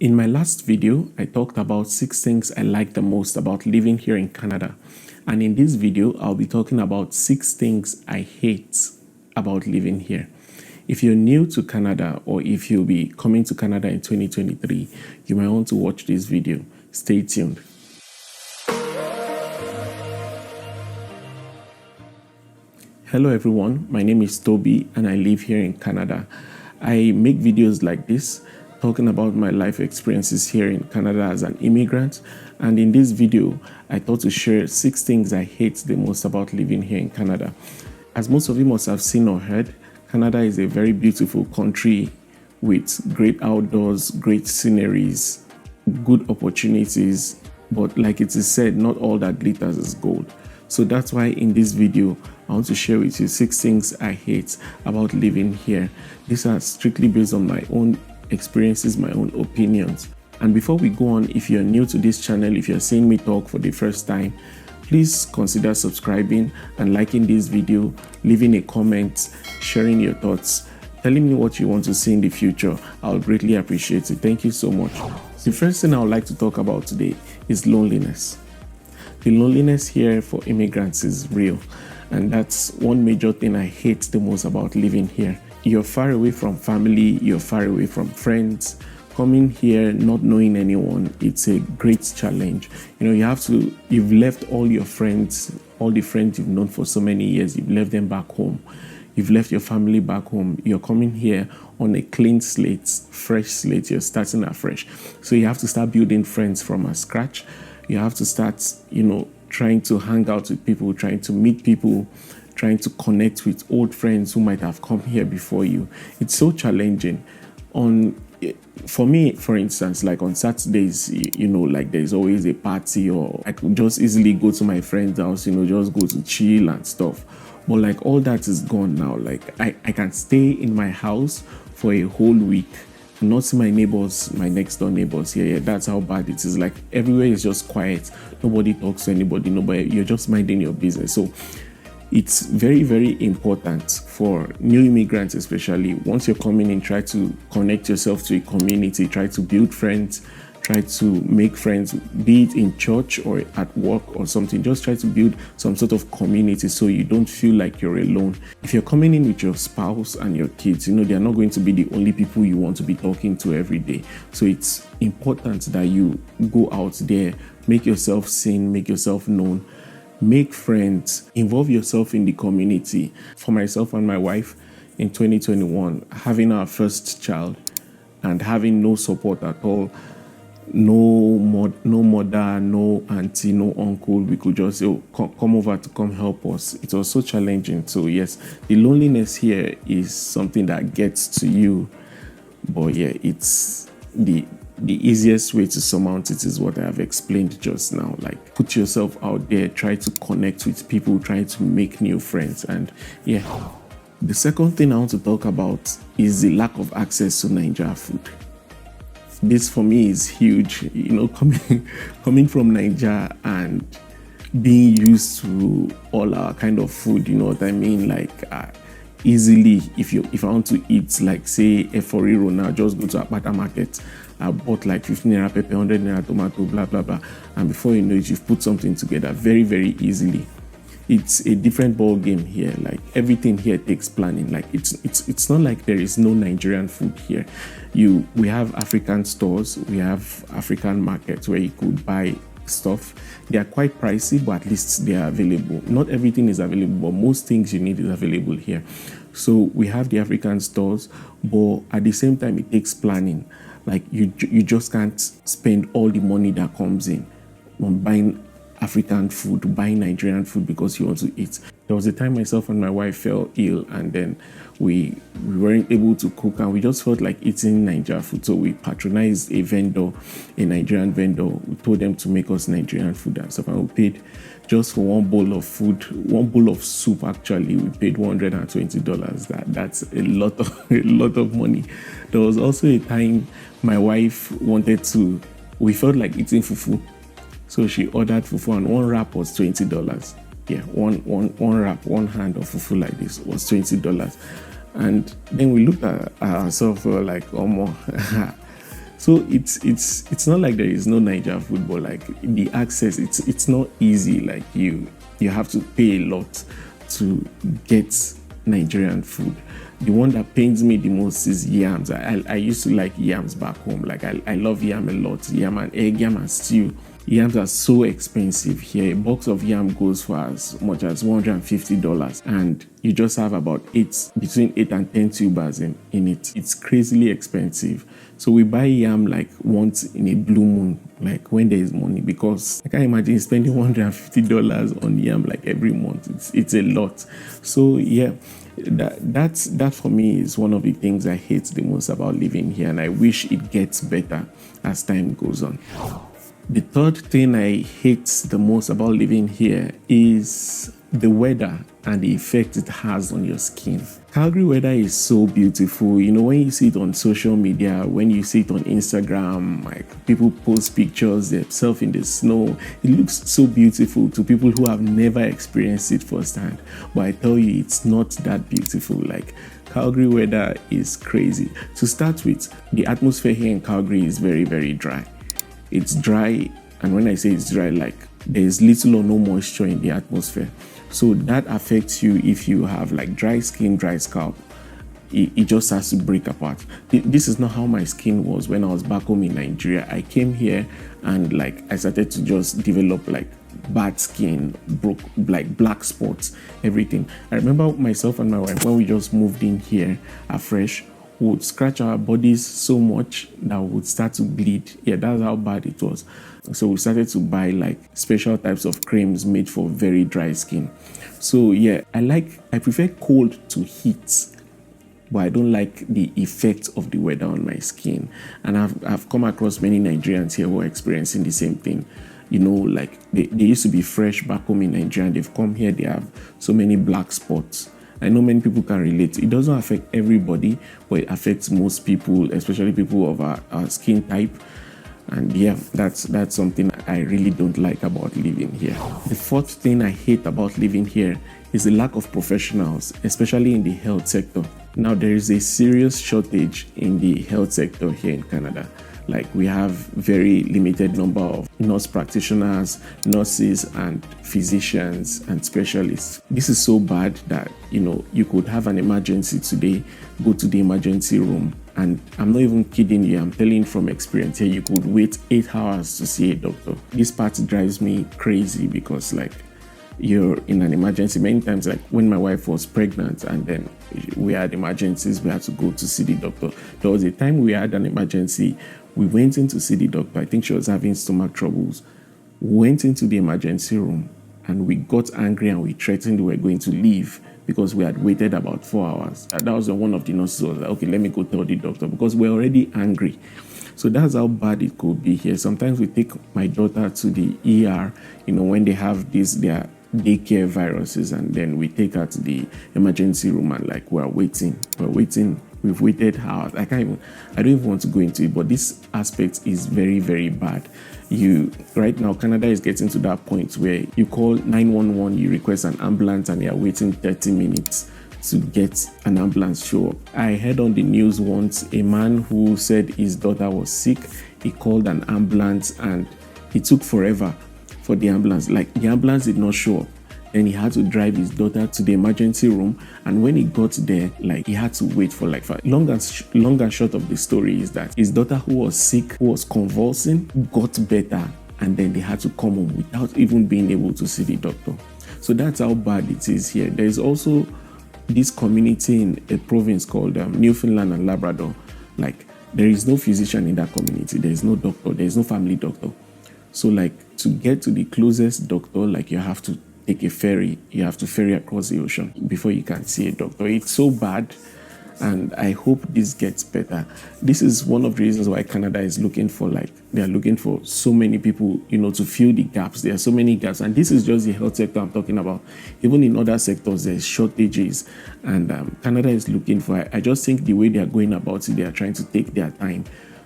In my last video, I talked about 6 things I like the most about living here in Canada. And in this video, I'll be talking about 6 things I hate about living here. If you're new to Canada or if you'll be coming to Canada in 2023, you might want to watch this video. Stay tuned. Hello everyone, my name is Toby and I live here in Canada. I make videos like this talking about my life experiences here in Canada as an immigrant, and in this video I thought to share 6 things I hate the most about living here in Canada. As most of you must have seen or heard, Canada is a very beautiful country with great outdoors, great sceneries, good opportunities, but like it is said, not all that glitters is gold. So that's why in this video, I want to share with you 6 things I hate about living here. These are strictly based on my own experiences, my own opinions. And before we go on, if you're new to this channel, if you're seeing me talk for the first time, please consider subscribing and liking this video, leaving a comment, sharing your thoughts, telling me what you want to see in the future. I'll greatly appreciate it. Thank you so much. The first thing I would like to talk about today is loneliness. The loneliness here for immigrants is real, and that's one major thing I hate the most about living here. You're far away from family, you're far away from friends. Coming here not knowing anyone, it's a great challenge. You've left all your friends, all the friends you've known for so many years, you've left them back home. You've left your family back home. You're coming here on a clean slate, fresh slate. You're starting afresh. So you have to start building friends from scratch. You have to start, trying to hang out with people, trying to meet people, trying to connect with old friends who might have come here before you. It's so challenging. For me, for instance, like on Saturdays, like there's always a party, or I could just easily go to my friend's house, just go to chill and stuff. But like all that is gone now. Like I can stay in my house for a whole week, not see my neighbors, my next door neighbors here. Yeah, that's how bad it is. Like everywhere is just quiet. Nobody talks to anybody. You're just minding your business. So it's very, very important for new immigrants, especially once you're coming in, try to connect yourself to a community, try to build friends, try to make friends, be it in church or at work or something. Just try to build some sort of community so you don't feel like you're alone. If you're coming in with your spouse and your kids, they're not going to be the only people you want to be talking to every day. So it's important that you go out there, make yourself seen, make yourself known, make friends, involve yourself in the community. For myself and my wife in 2021, having our first child and having no support at all, no mother, no auntie, no uncle, we could just say, come over to come help us. It was so challenging. So yes, the loneliness here is something that gets to you. But yeah, it's the easiest way to surmount it is what I have explained just now. Like, put yourself out there, try to connect with people, try to make new friends. And yeah, the second thing I want to talk about is the lack of access to Nigerian food. This for me is huge, coming from Nigeria and being used to all our kind of food, you know what I mean? Like easily, if I want to eat, like say a foriro now, just go to a Akpata market. I bought like 15 naira pepper, 100 naira tomato, blah blah blah, and before you know it, you've put something together very, very easily. It's a different ball game here. Like everything here takes planning. Like it's not like there is no Nigerian food here. We have African stores, we have African markets where you could buy stuff. They are quite pricey, but at least they are available. Not everything is available, but most things you need is available here. So we have the African stores, but at the same time it takes planning. Like you just can't spend all the money that comes in on buying African food, buying Nigerian food because you want to eat. There was a time myself and my wife fell ill, and then we weren't able to cook, and we just felt like eating Nigerian food. So we patronized a Nigerian vendor. We told them to make us Nigerian food and stuff, and we paid just for one bowl of food, one bowl of soup. Actually, we paid $120. That's a lot of money. There was also a time my wife we felt like eating fufu. So she ordered fufu, and one wrap was $20. Yeah, one wrap, one hand of fufu like this was $20. And then we looked at ourselves, we were like, oh more. So it's not like there is no Niger football. Like the access, it's not easy. Like you have to pay a lot to get Nigerian food. The one that pains me the most is yams. I used to like yams back home. Like I love yam a lot. Yam and egg, yam and stew. Yams are so expensive here. A box of yam goes for as much as $150, and you just have about between 8 and 10 tubers in it. It's crazily expensive. So we buy yam like once in a blue moon, like when there is money, because I can't imagine spending $150 on yam like every month. It's a lot. So yeah, that for me is one of the things I hate the most about living here, and I wish it gets better as time goes on. The third thing I hate the most about living here is the weather and the effect it has on your skin. Calgary weather is so beautiful. You know, when you see it on social media, when you see it on Instagram, like people post pictures themselves in the snow, it looks so beautiful to people who have never experienced it firsthand. But I tell you, it's not that beautiful. Like Calgary weather is crazy. To start with, the atmosphere here in Calgary is very, very dry. It's dry, and when I say it's dry, like there's little or no moisture in the atmosphere. So that affects you if you have like dry skin, dry scalp. It just has to break apart. This is not how my skin was when I was back home in Nigeria. I came here and like I started to just develop like bad skin, like black spots, everything. I remember myself and my wife, when we just moved in here afresh, we would scratch our bodies so much that we would start to bleed. Yeah, that's how bad it was. So we started to buy like special types of creams made for very dry skin. So yeah, I prefer cold to heat, but I don't like the effect of the weather on my skin. And I've come across many Nigerians here who are experiencing the same thing. You know, like they used to be fresh back home in Nigeria, and they've come here, they have so many black spots. I know many people can relate. It doesn't affect everybody, but it affects most people, especially people of our skin type. And yeah, that's something I really don't like about living here. The fourth thing I hate about living here is the lack of professionals, especially in the health sector. Now, there is a serious shortage in the health sector here in Canada. Like we have very limited number of nurse practitioners, nurses, and physicians and specialists. This is so bad that, you know, you could have an emergency today, go to the emergency room, and I'm not even kidding you, I'm telling you from experience here, you could wait 8 hours to see a doctor. This part drives me crazy because like you're in an emergency. Many times, like when my wife was pregnant and then we had emergencies, we had to go to see the doctor. There was a time we had an emergency, we went in to see the doctor. I think she was having stomach troubles. We went into the emergency room and we got angry and we threatened we were going to leave because we had waited about 4 hours. That was when one of the nurses was like, okay, let me go tell the doctor, because we're already angry. So that's how bad it could be here. Sometimes we take my daughter to the ER, you know, when they have their daycare viruses, and then we take her to the emergency room and like we're waiting. We've waited hours. I don't even want to go into it, but this aspect is very, very bad. Right now, Canada is getting to that point where you call 911, you request an ambulance, and you're waiting 30 minutes to get an ambulance show up. I heard on the news once a man who said his daughter was sick. He called an ambulance and it took forever for the ambulance. Like the ambulance did not show up. Then he had to drive his daughter to the emergency room, and when he got there, like he had to wait for like long and short of the story is that his daughter, who was sick, who was convulsing, got better, and then they had to come home without even being able to see the doctor. So that's how bad it is here. There is also this community in a province called Newfoundland and Labrador. Like there is no physician in that community. There is no doctor. There is no family doctor. So like to get to the closest doctor, like you have to take a ferry. You have to ferry across the ocean before you can see a doctor. It's so bad, and I hope this gets better. This is one of the reasons why Canada is looking for they're looking for so many people, you know, to fill the gaps. There are so many gaps, and this is just the health sector I'm talking about. Even in other sectors, there's shortages, and Canada is looking for. I just think the way they are going about it, they are trying to take their time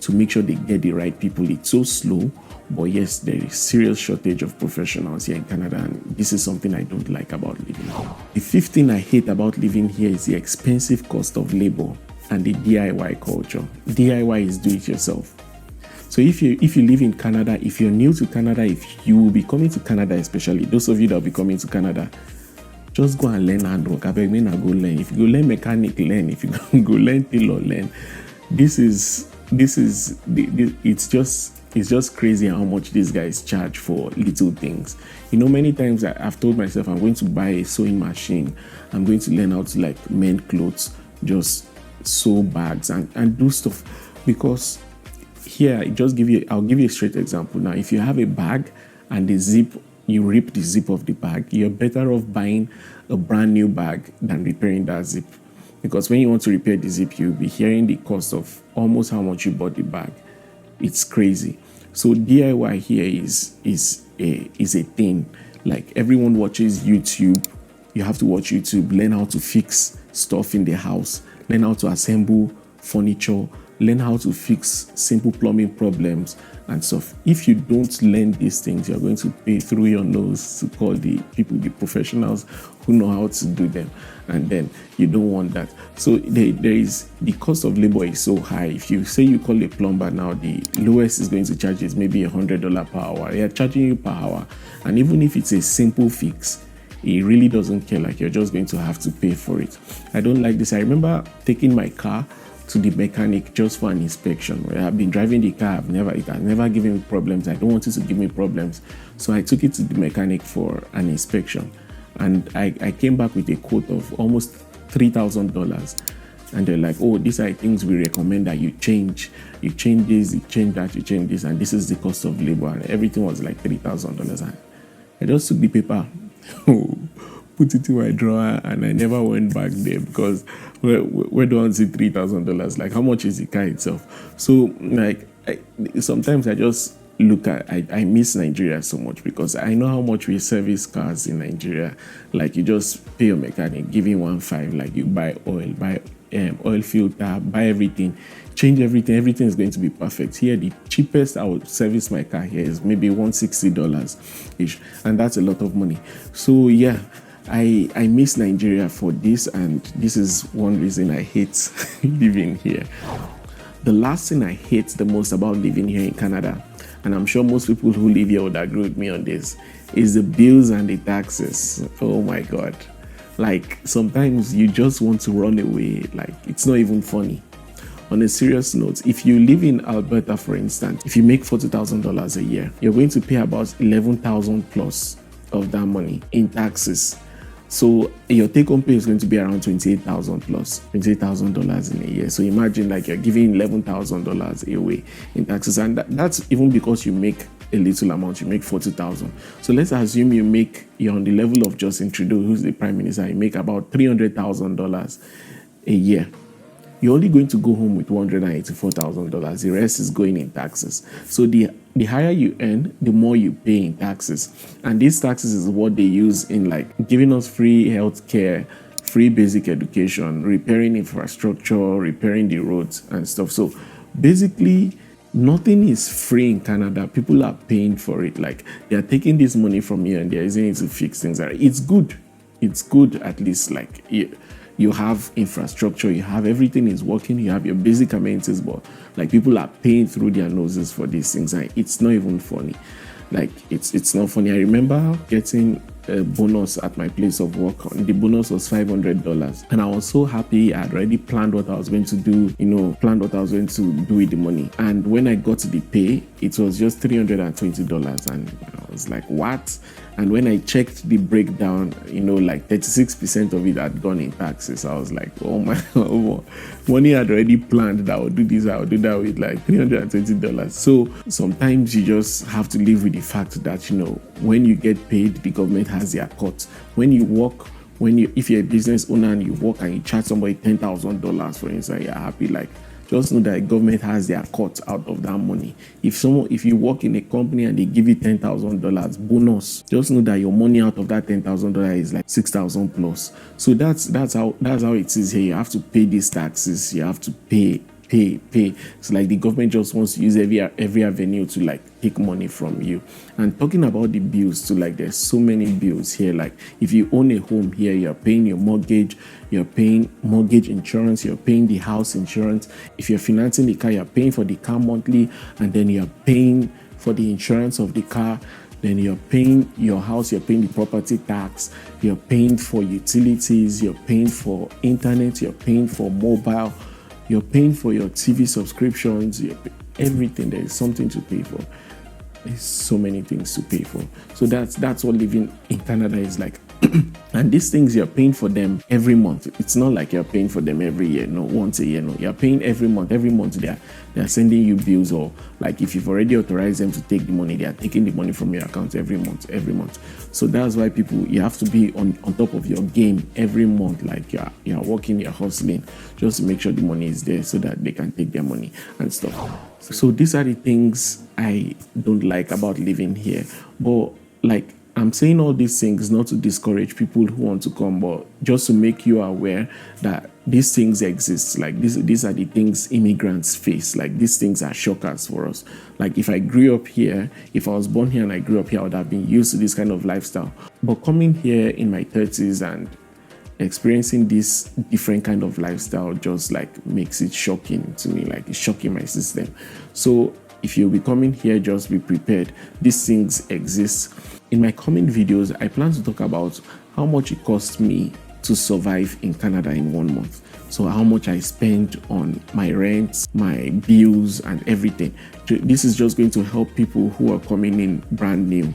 to make sure they get the right people. It's so slow, but yes, there is serious shortage of professionals here in Canada, and this is something I don't like about living here. The fifth thing I hate about living here is the expensive cost of labor and the DIY culture. DIY is do it yourself. So if you live in Canada, if you're new to Canada, if you will be coming to Canada, especially those of you that will be coming to Canada, just go and learn handwork. I beg me now, go learn. If you go learn mechanic, learn. If you go learn tailor, learn. It's just crazy how much these guys charge for little things. Many times I've told myself I'm going to buy a sewing machine. I'm going to learn how to like mend clothes, just sew bags and do stuff. Because here, I'll give you a straight example. Now, if you have a bag and you rip the zip of the bag, you're better off buying a brand new bag than repairing that zip. Because when you want to repair the zip, you'll be hearing the cost of almost how much you bought the bag. It's crazy. So DIY here is a thing. Like everyone watches YouTube. You have to watch YouTube, learn how to fix stuff in the house, learn how to assemble furniture, learn how to fix simple plumbing problems and stuff. If you don't learn these things, you're going to pay through your nose to call the professionals who know how to do them. And then you don't want that. So the cost of labor is so high. If you say you call a plumber now, the lowest is going to charge is maybe $100 per hour. They are charging you per hour. And even if it's a simple fix, he really doesn't care. Like you're just going to have to pay for it. I don't like this. I remember taking my car to the mechanic just for an inspection. Where I've been driving the car, it has never given me problems. I don't want it to give me problems. So I took it to the mechanic for an inspection. And I came back with a quote of almost $3,000. And they're like, oh, these are things we recommend that you change. You change this, you change that, you change this. And this is the cost of labor. And everything was like $3,000. I just took the paper, put it in my drawer, and I never went back there because where do I see $3,000? Like, how much is the car itself? So, like, sometimes I just look at, I miss Nigeria so much because I know how much we service cars in Nigeria. Like, you just pay your mechanic, give him 1.5, like you buy oil, buy oil filter, buy everything, change everything is going to be perfect. Here, the cheapest I would service my car here is maybe $160 ish, and that's a lot of money. So yeah, I miss Nigeria for this, and this is one reason I hate living here. The last thing I hate the most about living here in Canada, and I'm sure most people who live here would agree with me on this, is the bills and the taxes. Oh my God. Like, sometimes you just want to run away. Like, it's not even funny. On a serious note, if you live in Alberta, for instance, if you make $40,000 a year, you're going to pay about 11,000 plus of that money in taxes. So your take-home pay is going to be around 28,000 plus, $28,000 in a year. So imagine like you're giving $11,000 away in taxes, and that's even because you make a little amount. You make 40,000. So let's assume you're on the level of Justin Trudeau, who's the prime minister. You make about $300,000 a year. You're only going to go home with $184,000. The rest is going in taxes. So the higher you earn, the more you pay in taxes. And these taxes is what they use in like giving us free health care, free basic education, repairing infrastructure, repairing the roads and stuff. So basically, nothing is free in Canada. People are paying for it. Like, they're taking this money from you and they're using it to fix things. It's good. It's good, at least. Like, you have infrastructure, you have everything is working, you have your basic amenities, but like people are paying through their noses for these things, and it's not even funny. Like, it's not funny. I remember getting a bonus at my place of work. The bonus was $500, and I was so happy. I had already planned what I was going to do, with the money. And when I got the pay, it was just $320, and I was like, what? And when I checked the breakdown, like 36% of it had gone in taxes. I was like, oh my God, money I had already planned that I would do this, I would do that with like $320. So sometimes you just have to live with the fact that, when you get paid, the government has their cut. When you work, if you're a business owner and you work and you charge somebody $10,000, for instance, you're happy. Like, just know that the government has their cut out of that money. If you work in a company and they give you $10,000 bonus, just know that your money out of that $10,000 is like $6,000 plus. So that's how it is here. You have to pay these taxes. You have to pay pay. It's like the government just wants to use every avenue to like take money from you. And talking about the bills too, like there's so many bills here. Like if you own a home here, you're paying your mortgage, you're paying mortgage insurance, you're paying the house insurance. If you're financing the car, you're paying for the car monthly, and then you're paying for the insurance of the car. Then you're paying your house, you're paying the property tax, you're paying for utilities, you're paying for internet, you're paying for mobile, you're paying for your TV subscriptions, everything. There is something to pay for. There's so many things to pay for. So that's what living in Canada is like. And these things, you're paying for them every month. It's not like you're paying for them every year, no, once a year, no. You're paying every month. Every month they're sending you bills, or like if you've already authorized them to take the money, they are taking the money from your account every month. So that's why you have to be on top of your game every month. Like you're working, you're hustling just to make sure the money is there so that they can take their money and stuff. So these are the things I don't like about living here. But like, I'm saying all these things not to discourage people who want to come, but just to make you aware that these things exist. Like these are the things immigrants face. Like these things are shockers for us. Like if I grew up here, if I was born here and I grew up here, I would have been used to this kind of lifestyle. But coming here in my 30s and experiencing this different kind of lifestyle just like makes it shocking to me. Like it's shocking my system. So if you'll be coming here, just be prepared. These things exist. In my coming videos, I plan to talk about how much it cost me to survive in Canada in 1 month. So how much I spend on my rent, my bills, and everything. This is just going to help people who are coming in brand new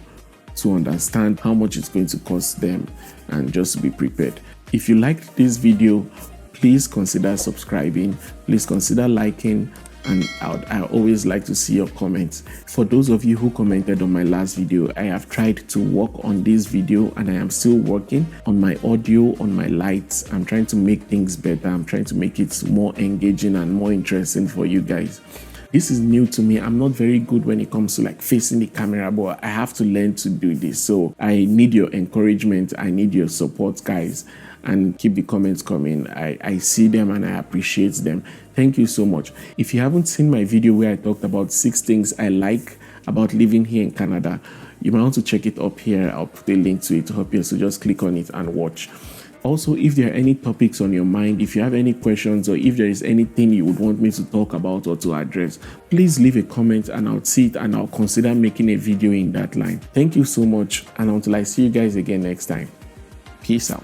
to understand how much it's going to cost them and just be prepared. If you liked this video, please consider subscribing. Please consider liking. And I always like to see your comments. For those of you who commented on my last video, I have tried to work on this video and I am still working on my audio, on my lights. I'm trying to make things better. I'm trying to make it more engaging and more interesting for you guys. This is new to me. I'm not very good when it comes to like facing the camera, but I have to learn to do this. So I need your encouragement. I need your support, guys. And keep the comments coming. I see them and I appreciate them. Thank you so much. If you haven't seen my video where I talked about 6 things I like about living here in Canada, you might want to check it up here. I'll put a link to it up here, so just click on it and watch. Also, if there are any topics on your mind, if you have any questions, or if there is anything you would want me to talk about or to address, please leave a comment and I'll see it and I'll consider making a video in that line. Thank you so much, and until I see you guys again next time, peace out.